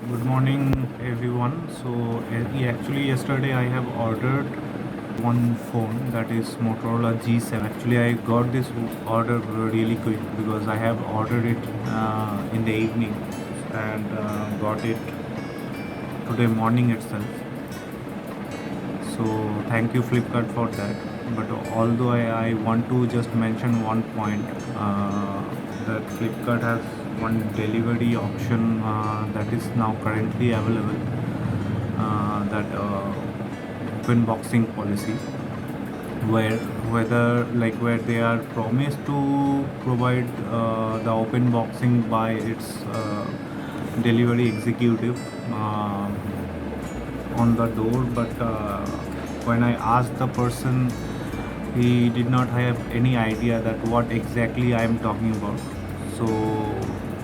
Good morning, everyone. Actually, yesterday I have ordered one phone that is Motorola G7. Actually, I got this order really quick because I have ordered it in the evening and got it today morning itself. So, thank you, Flipkart, for that. But although I want to just mention one point that Flipkart has one delivery option that is now currently available, that open boxing policy, where whether like where they are promised to provide the open boxing by its delivery executive on the door, but when I asked the person, he did not have any idea that what exactly I am talking about. So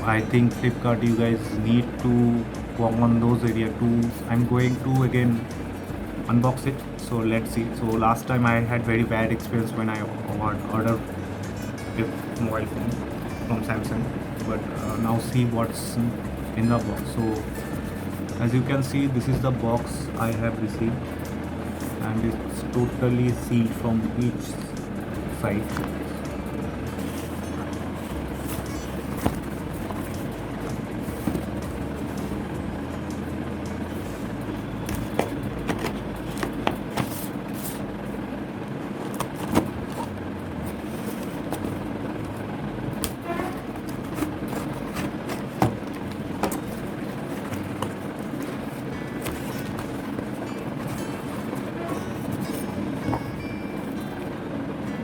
I think Flipkart, you guys need to work on those area too. I'm going to again unbox it. So let's see. So last time I had very bad experience when I ordered a mobile phone from Samsung. But now see what's in the box. So as you can see, this is the box I have received, and it's totally sealed from each side.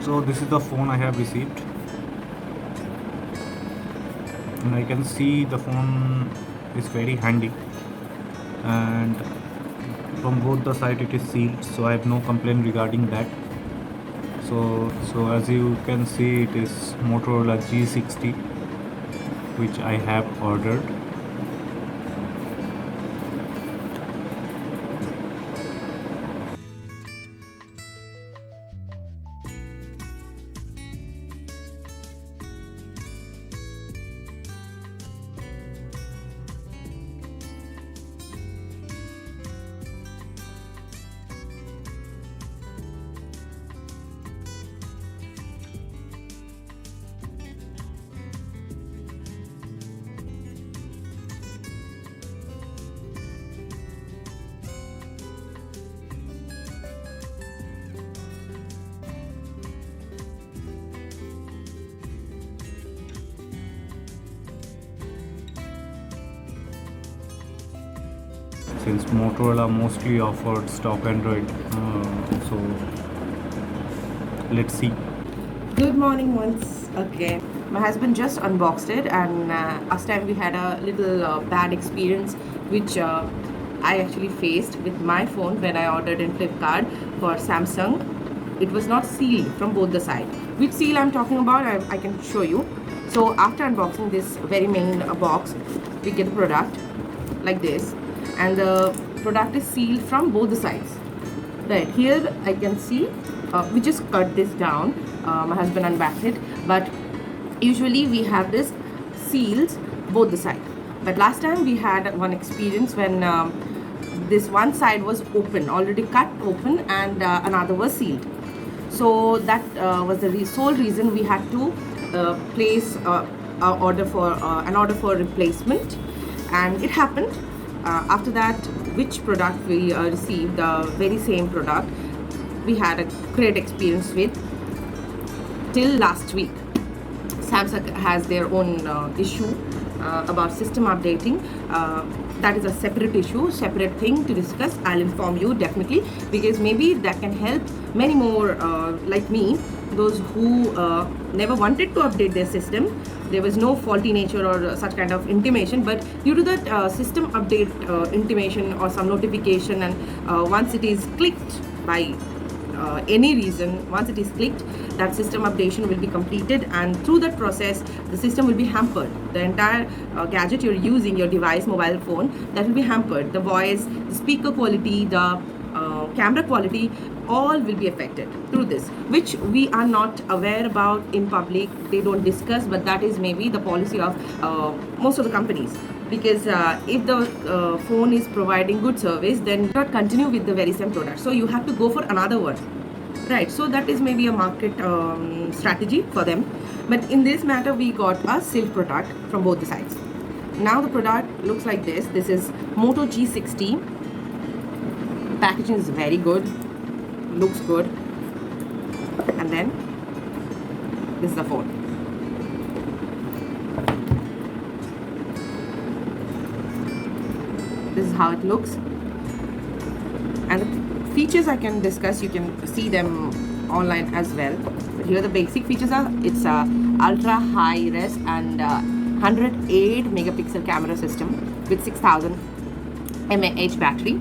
So this is the phone I have received, and I can see the phone is very handy, and from both the side it is sealed, so I have no complaint regarding that. So as you can see, it is Motorola G60 which I have ordered. Since Motorola mostly offered stock Android, so let's see. Good morning once again. My husband just unboxed it, and last time we had a little bad experience which I actually faced with my phone when I ordered in Flipkart for Samsung. It was not sealed from both the side. Which seal I'm talking about, I can show you. So after unboxing this very main box, we get the product like this, and the product is sealed from both the sides. Right here I can see we just cut this down. My husband unwrapped it, but usually we have this seals both the side. But last time we had one experience when this one side was open, already cut open, and another was sealed. So that was the sole reason we had to place an order for replacement, and it happened. After that, which product we received, the very same product we had a great experience with till last week. Samsung has their own issue about system updating. That is a separate issue, separate thing to discuss. I'll inform you definitely, because maybe that can help many more like me, those who never wanted to update their system. There was no faulty nature or such kind of intimation, but due to that system update intimation or some notification, and once it is clicked by any reason, once it is clicked, that system updation will be completed, and through that process the system will be hampered. The entire gadget you're using, your device, mobile phone, that will be hampered. The voice, the speaker quality, the camera quality, all will be affected through this, which we are not aware about in public. They don't discuss, but that is maybe the policy of most of the companies. because if the phone is providing good service, then you not continue with the very same product, so you have to go for another one, right? So that is maybe a market strategy for them. But in this matter, we got a silk product from both the sides. Now the product looks like this. This is Moto G60. Packaging is very good, looks good, and then this is the phone. This is how it looks, and the features I can discuss, you can see them online as well. But here the basic features are, it's a ultra high res and 108 megapixel camera system with 6000 mAh battery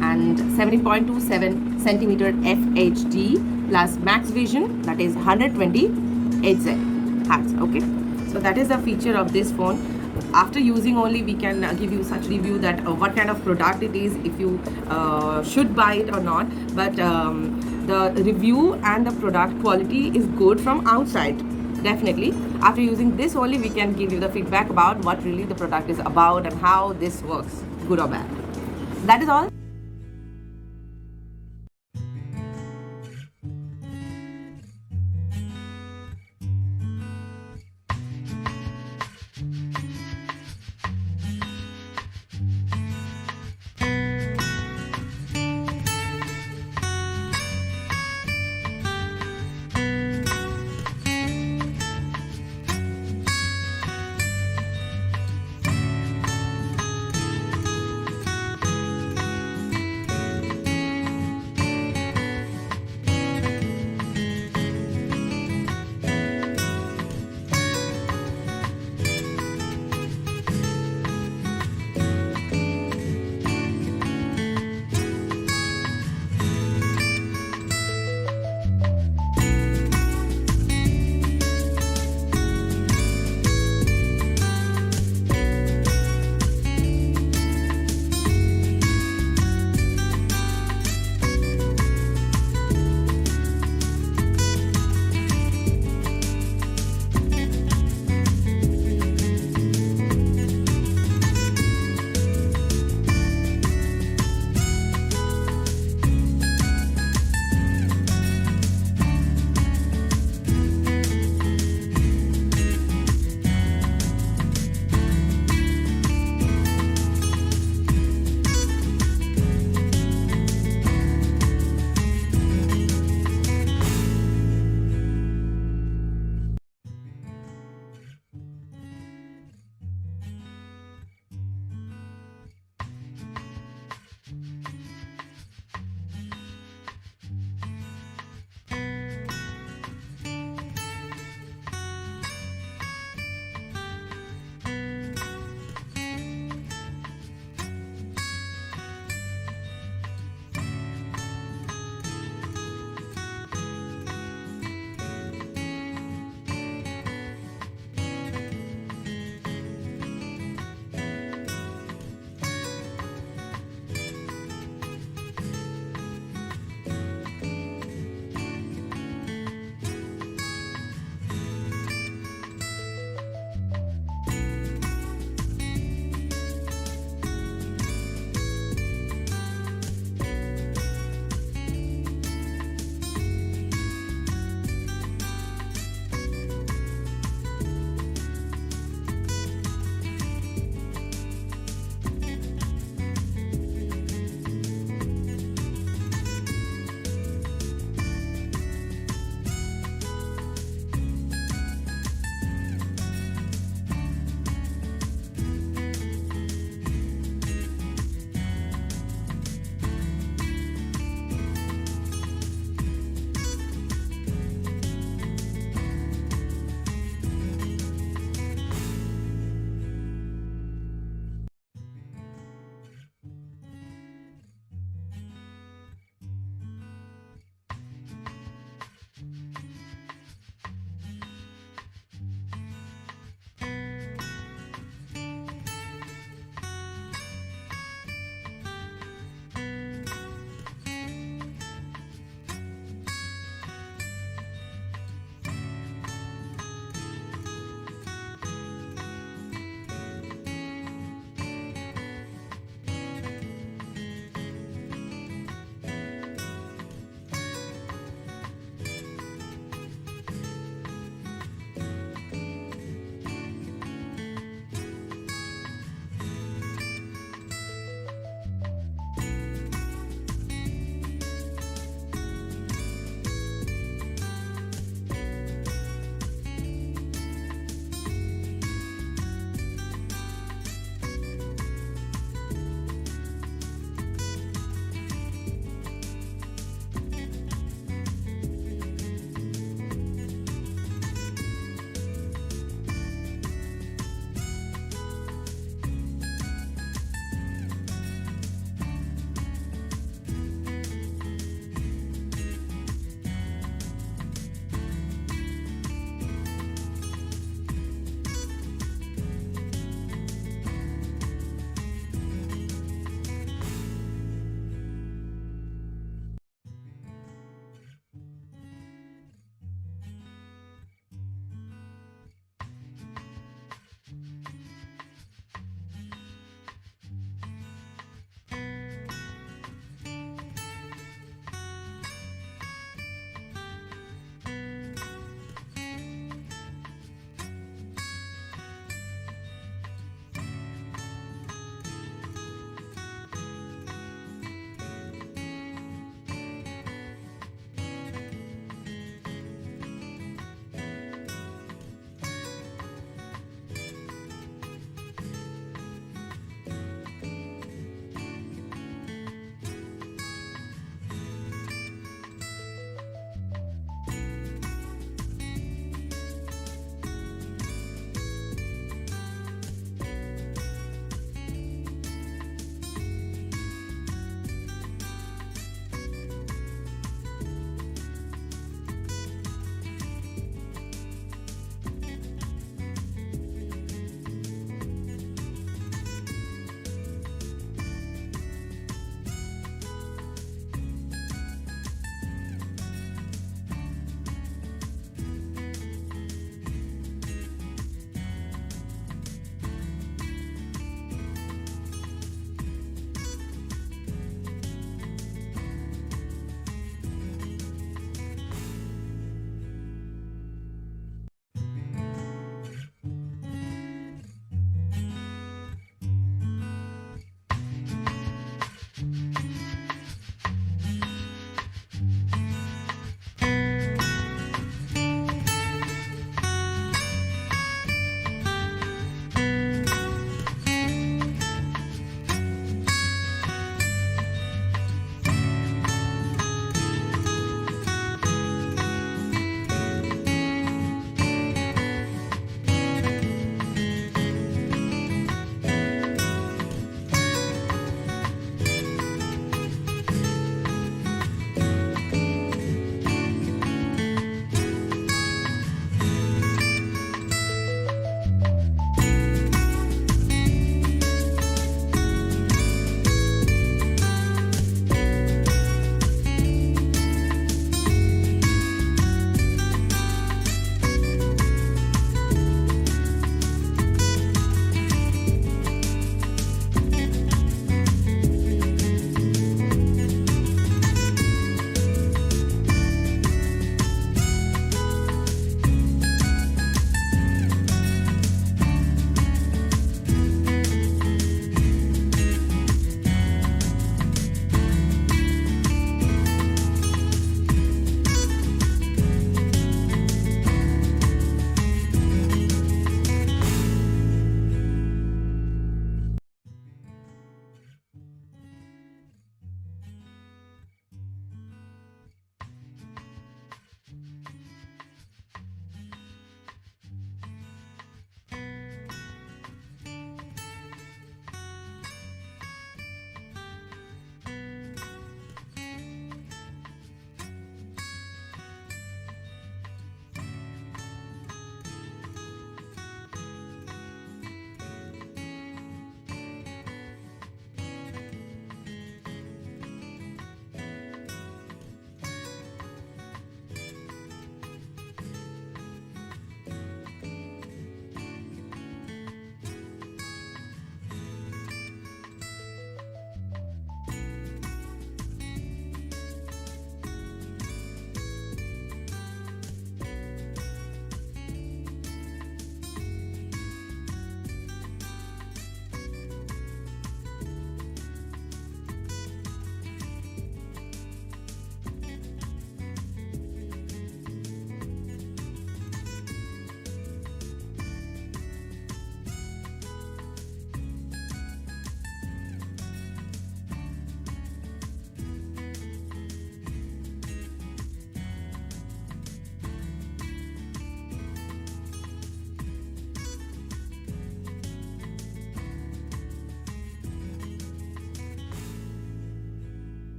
and 17.27 centimeter FHD plus max vision, that is 120 Hz. Okay, so that is the feature of this phone. After using only, we can give you such review that what kind of product it is, if you should buy it or not. But the review and the product quality is good from outside, definitely. After using this only, we can give you the feedback about what really the product is about and how this works, good or bad. That is all.